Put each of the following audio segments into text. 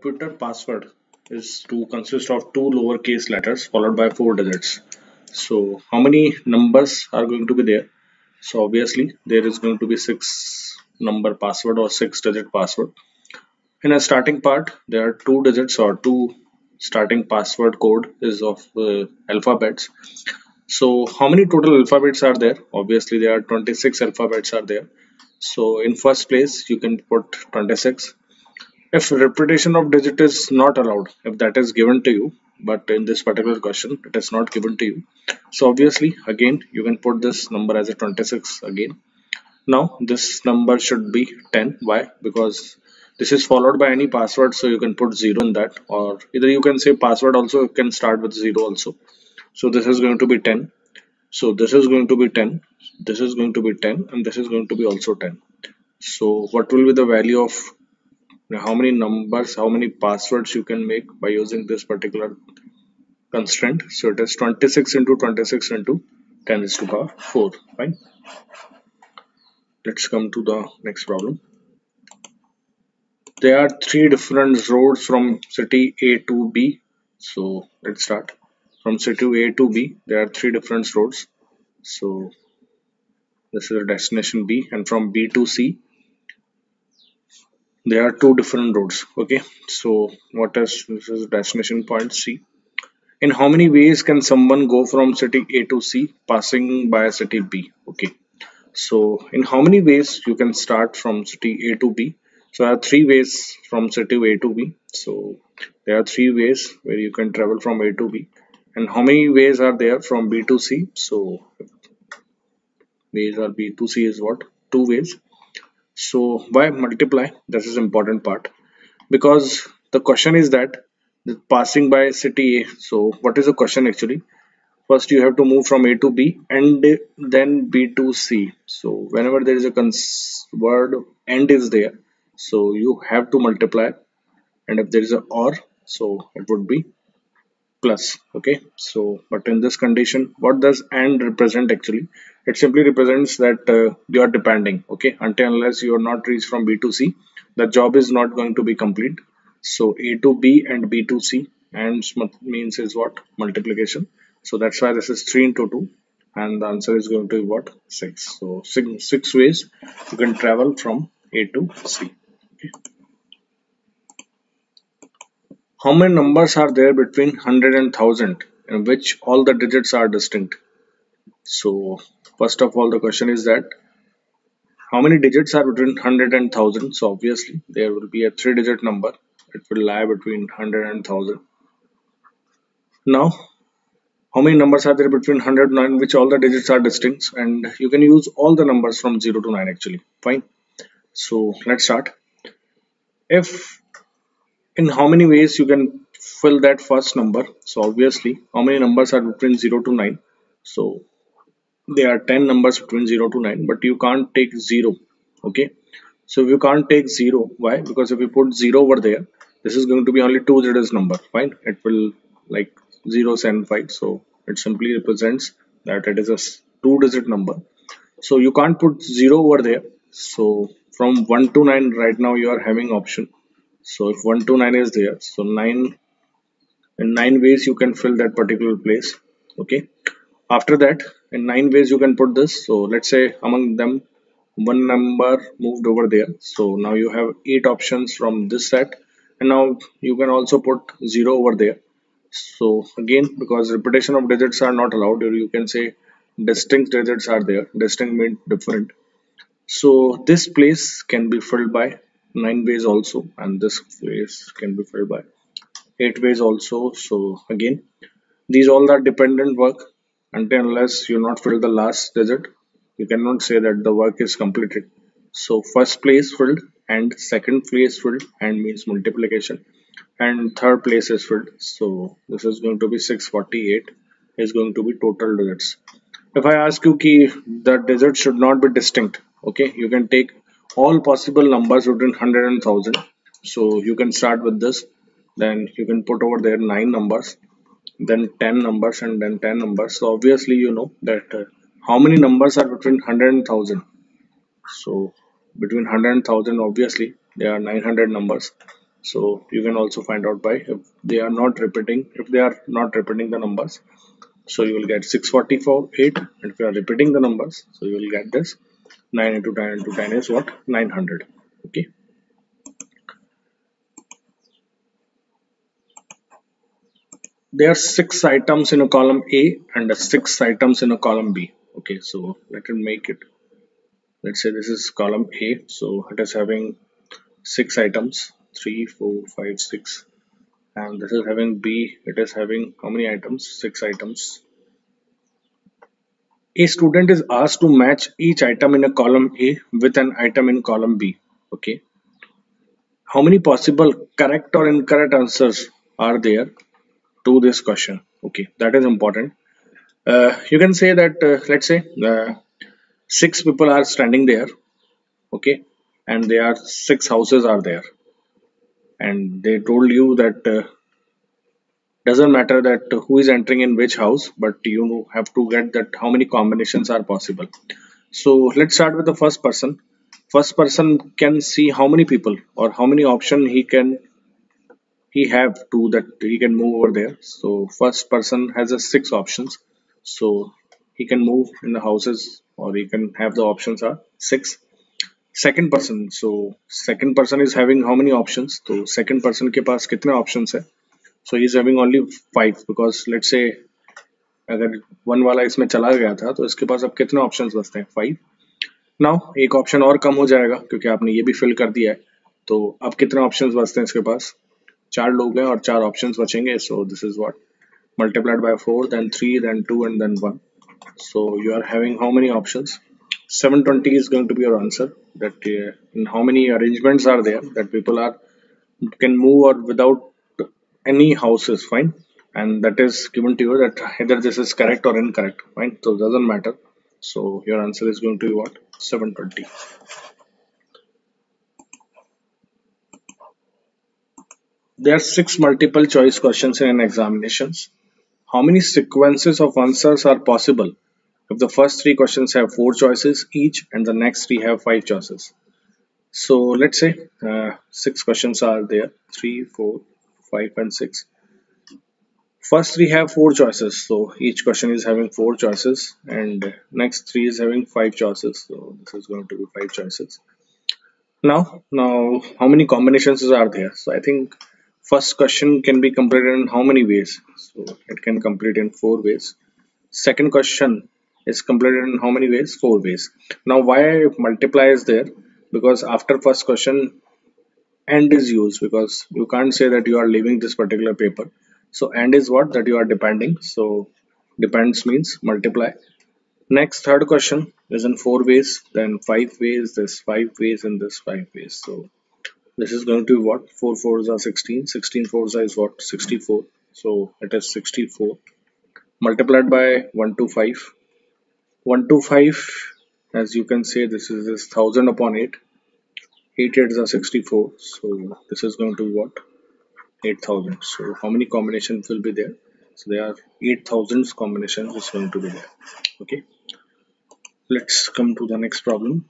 computer password is to consist of two lowercase letters followed by 4 digits. So how many numbers are going to be there? So obviously there is going to be 6 number password or 6 digit password. In a starting part, there are 2 digits or two starting password code is of alphabets. So how many total alphabets are there? Obviously there are 26 alphabets are there. So in first place you can put 26. If repetition of digit is not allowed, if that is given to you, but in this particular question it is not given to you, so obviously again you can put this number as a 26 again. Now this number should be 10. Why? Because this is followed by any password, so you can put 0 in that, or either you can say password also can start with 0 also. So this is going to be 10. So this is going to be 10, this is going to be 10, and this is going to be also 10. So what will be the value of how many numbers, how many passwords you can make by using this particular constraint? So it is 26 into 26 into 10 is to the power 4. Fine. Let's come to the next problem. There are 3 different roads from city A to B. So let's start. From city A to B, there are 3 different roads. So this is a destination B, and from B to C, there are 2 different roads. Okay, so this is destination point C. In how many ways can someone go from city A to C passing by city B? Okay, so in how many ways you can start from city A to B? So there are 3 ways from city A to B. So there are 3 ways where you can travel from A to B. And how many ways are there from B to C? So ways are B to C is what? 2 ways. So why multiply? This is important part, because the question is that passing by city A. So what is the question actually? First you have to move from A to B and then B to C. So whenever there is a word and is there, so you have to multiply, and if there is a or, so it would be plus. Okay, so but in this condition, what does and represent actually? It simply represents that you are depending. Okay, until unless you are not reached from B to C, the job is not going to be complete. So A to B and B to C, and means is what? Multiplication. So that's why this is 3 into 2, and the answer is going to be what? 6. So six ways you can travel from A to C. Okay. How many numbers are there between 100 and 1000 in which all the digits are distinct? So first of all, the question is that how many digits are between 100 and 1000? So obviously there will be a 3-digit number. It will lie between 100 and 1000. Now, how many numbers are there between 100 and 9 which all the digits are distinct? And you can use all the numbers from 0 to 9 actually. Fine. So let's start. If in how many ways you can fill that first number? So obviously how many numbers are between 0 to 9? So there are 10 numbers between 0 to 9, but you can't take 0. Okay, so if you can't take 0, why? Because if you put 0 over there, this is going to be only 2 digits number. Fine, it will like 0s and 5, so it simply represents that it is a 2-digit number. So you can't put 0 over there. So from 1 to 9 right now you are having option. So if 1 to 9 is there, so 9 in 9 ways you can fill that particular place. Okay, after that in 9 ways you can put this. So let's say among them one number moved over there, so now you have 8 options from this set, and now you can also put 0 over there. So again, because repetition of digits are not allowed, you can say distinct digits are there. Distinct means different. So this place can be filled by 9 ways also, and this place can be filled by 8 ways also. So again, these all are dependent work. Until unless you not fill the last digit, you cannot say that the work is completed. So first place filled and second place filled and means multiplication, and third place is filled. So this is going to be 648 is going to be total digits. If I ask you key the digits should not be distinct, okay, you can take all possible numbers between 100 and 1000. So you can start with this, then you can put over there 9 numbers, then 10 numbers, and then 10 numbers. So obviously you know that how many numbers are between 100 and 1000. So between 100 and 1000 obviously there are 900 numbers. So you can also find out by if they are not repeating, the numbers. So you will get 644, 8, and if you are repeating the numbers, so you will get this 9 into 10 into 10 is what? 900. Okay. There are 6 items in a column A and 6 items in a column B. Okay, so let me make it. Let's say this is column A, so it is having 6 items, 3, 4, 5, 6, and this is having B. It is having how many items? 6 items. A student is asked to match each item in a column A with an item in column B. Okay, how many possible correct or incorrect answers are there to this question? Okay, that is important. You can say that let's say 6 people are standing there. Okay, and there are 6 houses are there, and they told you that doesn't matter that who is entering in which house, but you have to get that how many combinations are possible. So let's start with the first person. First person can see how many people or how many option he have to that he can move over there. So first person has a 6 options, so he can move in the houses, or he can have the options are 6. Second person, so second person is having how many options? So second person के पास कितने options है? So he is having only 5, because let's say अगर 1 वाला इसमें चला गया था तो इसके पास अब कितने options बचते हैं? 5. नाउ एक ऑप्शन और कम हो जाएगा क्योंकि आपने ये भी फिल कर दिया है, तो अब कितने ऑप्शंस बचते हैं इसके पास? 4 लोग हैं और 4 ऑप्शंस बचेंगे. So this is what multiplied by 4, then 3, then 2, and then 1. So you are having how many options? 720 is going to be your answer. That in how many arrangements are there that people are can move or without any houses, fine, and that is given to you that either this is correct or incorrect, fine, so it doesn't matter. So your answer is going to be what? 720. There are 6 multiple choice questions in an examinations. How many sequences of answers are possible if the first 3 questions have 4 choices each and the next 3 have 5 choices? So let's say 6 questions are there, 3, 4, 5, and 6. First 3 have 4 choices, so each question is having 4 choices, and next 3 is having 5 choices, so this is going to be 5 choices. Now, how many combinations are there? So I think first question can be completed in how many ways? So it can complete in 4 ways. Second question is completed in how many ways? 4 ways. Now why multiply is there? Because after first question and is used, because you can't say that you are leaving this particular paper. So and is what? That you are depending. So depends means multiply. Next, third question is in 4 ways, then 5 ways, this 5 ways, and this 5 ways. So this is going to be what? 4 fours are 16, 16 fours is what? 64. So it is 64 multiplied by 1 to 5. 1 to 5, as you can say, this is 1000 upon 8. 8 8s are 64. So this is going to be what? 8000. So how many combinations will be there? So there are 8000 combinations is going to be there. Okay. Let's come to the next problem.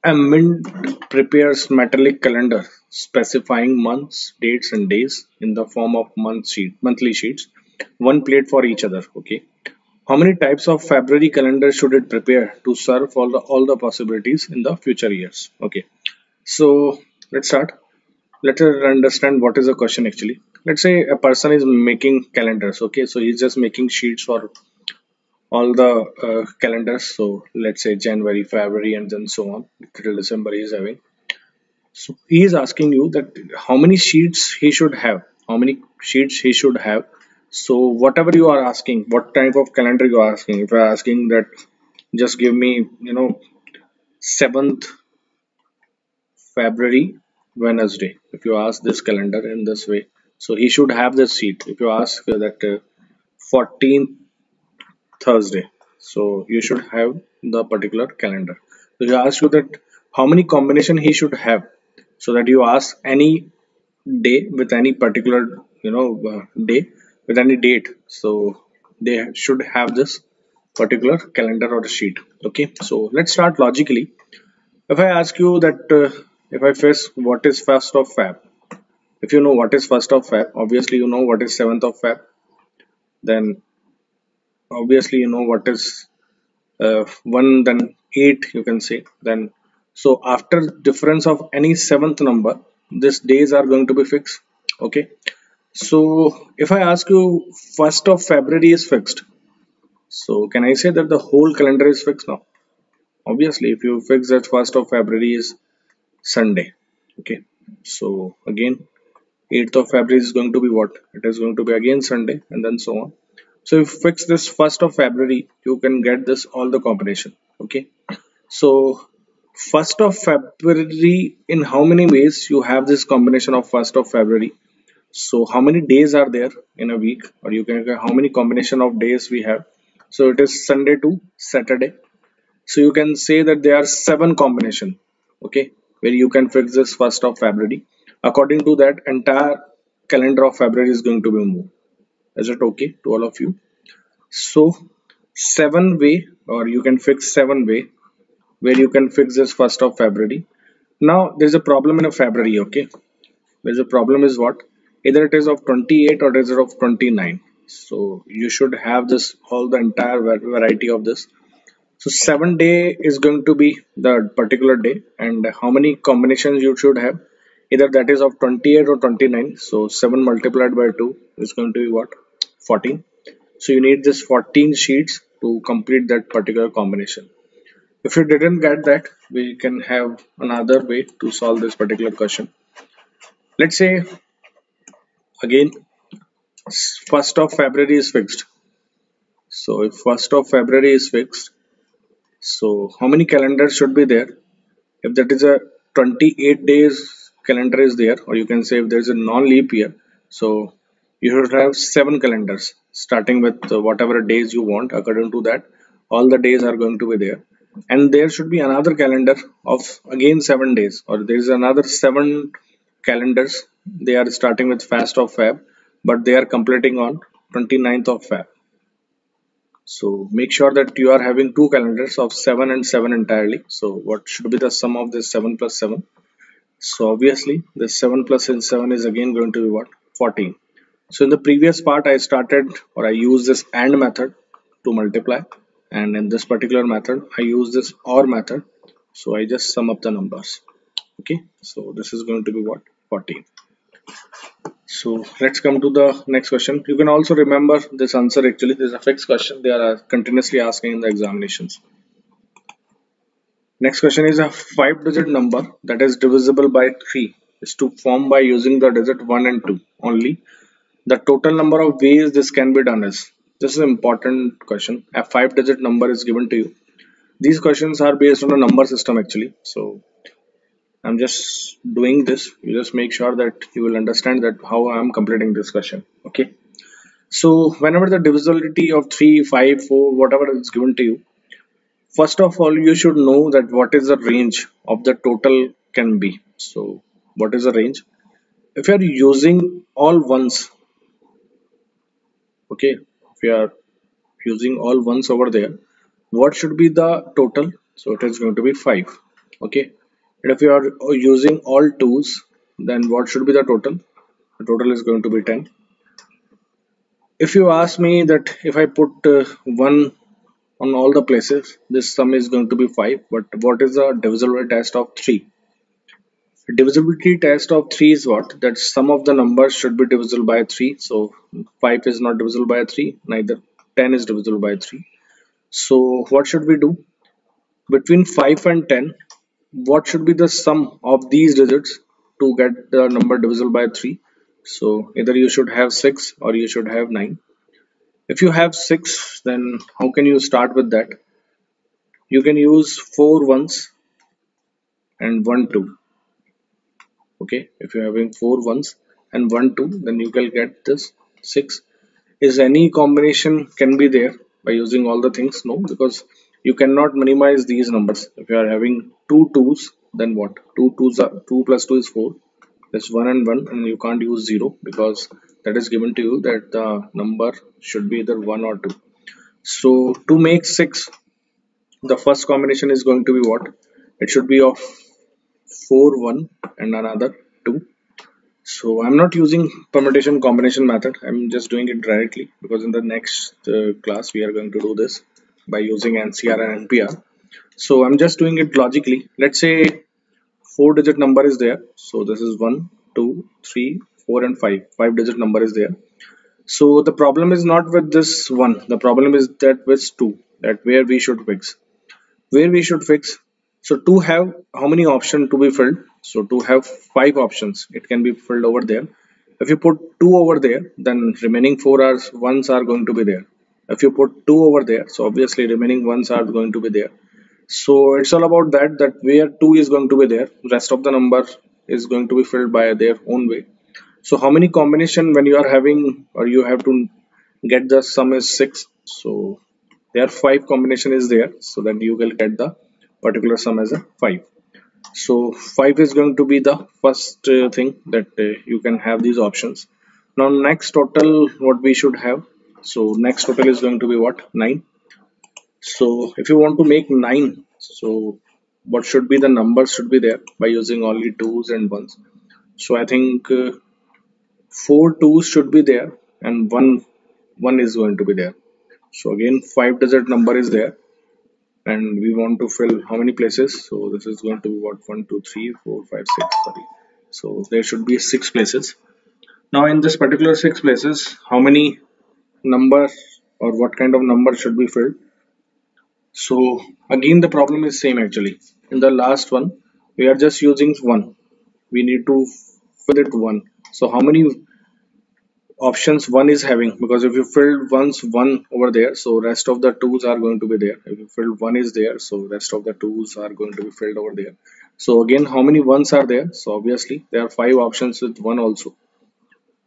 A mint prepares metallic calendar specifying months, dates, and days in the form of monthly sheets, one plate for each other. Okay. How many types of February calendar should it prepare to serve all the possibilities in the future years? Okay. So let's start. Let us understand what is the question actually. Let's say a person is making calendars. Okay, so he's just making sheets for all the calendars. So let's say January, February, and then so on till December he is having. So he is asking you that how many sheets he should have, how many sheets he should have. So whatever you are asking, what type of calendar you are asking. If you are asking that just give me 7th February Wednesday, if you ask this calendar in this way, so he should have this sheet. If you ask that 14th Thursday, so you should have the particular calendar. So he asks you that how many combination he should have, so that you ask any day with any particular day with any date, so they should have this particular calendar or sheet. Okay, so let's start logically. If I ask you that if I face what is first of Feb, if you know what is first of Feb, obviously you know what is 7th of Feb. Then obviously you know what is 1, then 8 you can say. Then so after difference of any seventh number, these days are going to be fixed. Okay. So if I ask you 1st of February is fixed, so can I say that the whole calendar is fixed now? Obviously, if you fix that 1st of February is Sunday. Okay. So again, 8th of February is going to be what? It is going to be again Sunday, and then so on. So if you fix this 1st of February, you can get this all the combination. Okay. So 1st of February, in how many ways you have this combination of 1st of February? So how many days are there in a week, or you can how many combination of days we have? So it is Sunday to Saturday. So you can say that there are 7 combination, okay, where you can fix this 1st of February. According to that, entire calendar of February is going to be moved. Is it okay to all of you? So 7 way, or you can fix 7 way where you can fix this 1st of February. Now there's a problem in a February, okay. There's a problem is what? Either it is of 28 or it is of 29. So you should have this all the entire variety of this. So 7 day is going to be the particular day, and how many combinations you should have? Either that is of 28 or 29. So 7 multiplied by 2 is going to be what? 14. So you need this 14 sheets to complete that particular combination. If you didn't get that, we can have another way to solve this particular question. Let's say again 1st of February is fixed. So if 1st of February is fixed, so how many calendars should be there? If that is a 28 days calendar is there, or you can say if there is a non-leap year, so you should have 7 calendars starting with whatever days you want. According to that, all the days are going to be there, and there should be another calendar of again 7 days, or there is another 7 calendars. They are starting with 1st of Feb, but they are completing on 29th of Feb. So make sure that you are having 2 calendars of 7 and 7 entirely. So what should be the sum of this 7 plus 7? So obviously this 7 plus 7 is again going to be what? 14. So in the previous part I started, or I used this AND method to multiply, and in this particular method I use this OR method. So I just sum up the numbers. Okay, so this is going to be what? 14. So let's come to the next question. You can also remember this answer. Actually, this is a fixed question. They are continuously asking in the examinations. Next question is a 5-digit number that is divisible by 3 is to form by using the digit 1 and 2 only. The total number of ways this can be done is. This is an important question. A 5-digit number is given to you. These questions are based on a number system actually. So I'm just doing this. You just make sure that you will understand that how I'm completing this question. Okay. So whenever the divisibility of 3, 5, 4, whatever is given to you, first of all, you should know that what is the range of the total can be. So what is the range? If you are using all ones, okay, if you are using all ones over there, what should be the total? So it is going to be 5. Okay. And if you are using all twos, then what should be the total? The total is going to be 10. If you ask me that if I put 1 on all the places, this sum is going to be 5. But what is the divisibility test of 3? The divisibility test of 3 is what? That sum of the numbers should be divisible by 3. So 5 is not divisible by 3, neither 10 is divisible by 3. So what should we do? Between 5 and 10, what should be the sum of these digits to get the number divisible by 3? So either you should have 6 or you should have 9. If you have 6, then how can you start with that? You can use 4 ones and 1 2. Okay, if you're having 4 ones and 1 2, then you can get this 6. Is any combination can be there by using all the things? No, because you cannot minimize these numbers. If you are having 2 twos, then what? 2 twos are 2 plus 2 is 4. That's 1 and 1, and you can't use 0 because that is given to you that the number should be either 1 or 2. So to make 6, the first combination is going to be what? It should be of 4 1 and another 2. So I'm not using permutation combination method. I'm just doing it directly because in the next class we are going to do this by using NCR and NPR. So I'm just doing it logically. Let's say 4-digit number is there. So this is 1, 2, 3, 4 and 5. 5-digit number is there. So the problem is not with this one. The problem is that with 2. That where we should fix. Where we should fix. So 2 have how many options to be filled? So 2 have 5 options. It can be filled over there. If you put 2 over there, then remaining 4 ones are going to be there. If you put 2 over there, so obviously remaining ones are going to be there. So it's all about that where 2 is going to be there, rest of the number is going to be filled by their own way. So how many combination when you are having, or you have to get the sum is 6. So there 5 combination is there, so then you will get the particular sum as a 5. So 5 is going to be the first thing that you can have these options. Now next total what we should have. So next total is going to be what? 9. So if you want to make 9, so what should be the numbers should be there by using only 2s and 1s. So I think 4 2s should be there and 1 is going to be there. So again 5-digit number is there and we want to fill how many places. So this is going to be what? 1 2 3 4 5 6. Sorry. So there should be 6 places. Now in this particular 6 places, how many numbers or what kind of number should be filled? So again the problem is same actually. In the last one we are just using 1. We need to fill it 1. So how many options 1 is having? Because if you filled once 1 over there, so rest of the 2s are going to be there. If you filled 1 is there, so rest of the 2s are going to be filled over there. So again how many 1s are there? So obviously there are 5 options with 1 also.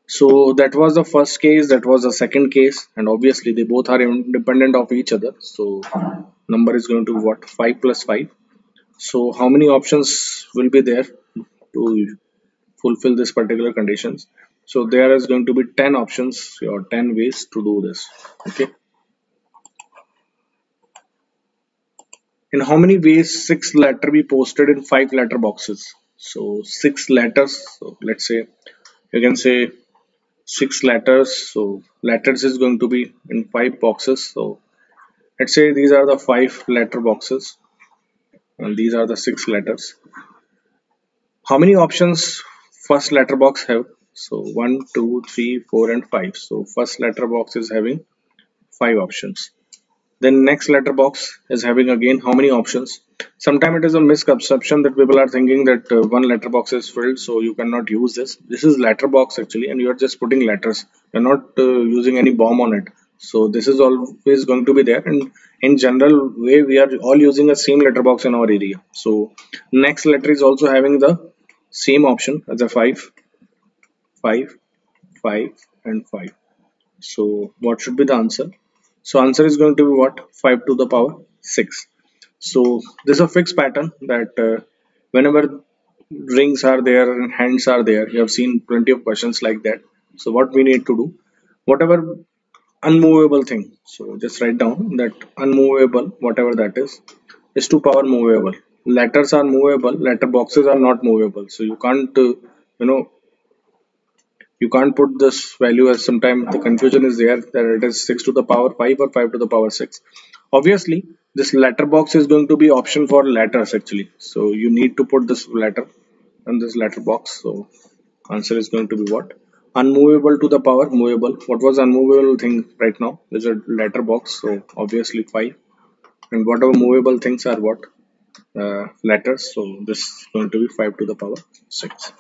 So that was the first case, that was the second case, and obviously they both are independent of each other. So number is going to be what? 5 plus 5. So how many options will be there to fulfill this particular conditions? So there is going to be 10 options or 10 ways to do this. Okay. In how many ways 6 letter be posted in 5 letter boxes? So 6 letters. So let's say you can say 6 letters. So letters is going to be in 5 boxes. So let's say these are the 5 letter boxes and these are the 6 letters. How many options first letter box have? So 1 2 3 4 and 5. So first letter box is having 5 options. Then next letter box is having again how many options? Sometimes it is a misconception that people are thinking that one letter box is filled, so you cannot use this. This is letter box actually, and you are just putting letters. You're not using any bomb on it. So this is always going to be there, and in general way we are all using the same letter box in our area. So next letter is also having the same option as a 5, 5, 5 and 5. So what should be the answer? So answer is going to be what? 5 to the power 6. So this is a fixed pattern that whenever rings are there and hands are there, you have seen plenty of questions like that. So what we need to do, whatever unmovable thing, so just write down that unmovable, whatever that is to power movable. Letters are movable, letter boxes are not movable. So you can't, you can't put this value, as sometimes the confusion is there that it is 6 to the power 5 or 5 to the power 6. Obviously this letter box is going to be option for letters actually, so you need to put this letter in this letter box. So answer is going to be what? Unmovable to the power movable. What was unmovable thing right now? There's a letter box, so obviously 5, and whatever movable things are what? Letters, so this is going to be 5 to the power 6.